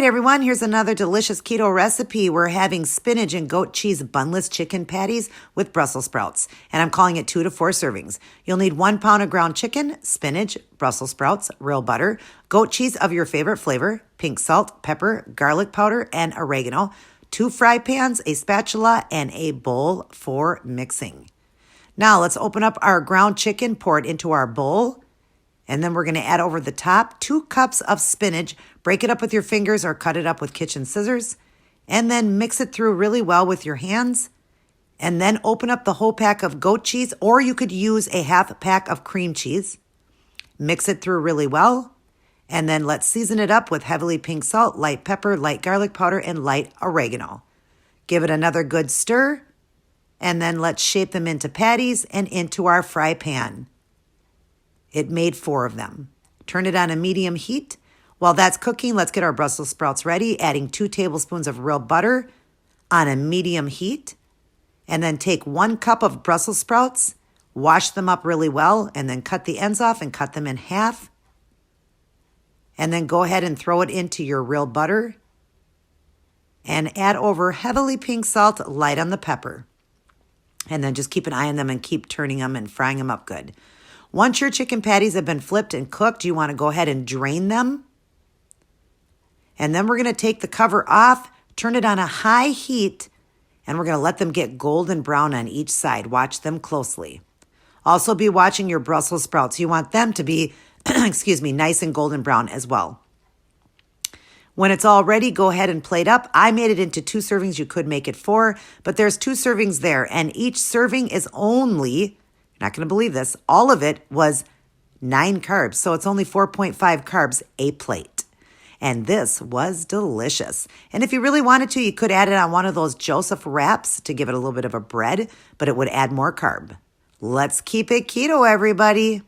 right, everyone, here's another delicious keto recipe. We're having spinach and goat cheese bunless chicken patties with Brussels sprouts, and I'm calling it 2 to 4 servings. You'll need 1 pound of ground chicken, spinach, Brussels sprouts, real butter, goat cheese of your favorite flavor, pink salt, pepper, garlic powder, and oregano, 2 fry pans, a spatula, and a bowl for mixing. Now let's open up our ground chicken, pour it into our bowl. And then we're going to add over the top 2 cups of spinach. Break it up with your fingers or cut it up with kitchen scissors. And then mix it through really well with your hands. And then open up the whole pack of goat cheese, or you could use a half pack of cream cheese. Mix it through really well. And then let's season it up with heavily pink salt, light pepper, light garlic powder, and light oregano. Give it another good stir. And then let's shape them into patties and into our fry pan. It made 4 of them. Turn it on a medium heat. While that's cooking, let's get our Brussels sprouts ready, adding 2 tablespoons of real butter on a medium heat. And then take 1 cup of Brussels sprouts, wash them up really well, and then cut the ends off and cut them in half. And then go ahead and throw it into your real butter. And add over heavily pink salt, light on the pepper. And then just keep an eye on them and keep turning them and frying them up good. Once your chicken patties have been flipped and cooked, you want to go ahead and drain them. And then we're going to take the cover off, turn it on a high heat, and we're going to let them get golden brown on each side. Watch them closely. Also be watching your Brussels sprouts. You want them to be, nice and golden brown as well. When it's all ready, go ahead and plate up. I made it into 2 servings. You could make it 4, but there's 2 servings there, and each serving is only, not going to believe this, all of it was 9 carbs. So it's only 4.5 carbs a plate. And this was delicious. And if you really wanted to, you could add it on one of those Joseph wraps to give it a little bit of a bread, but it would add more carb. Let's keep it keto, everybody.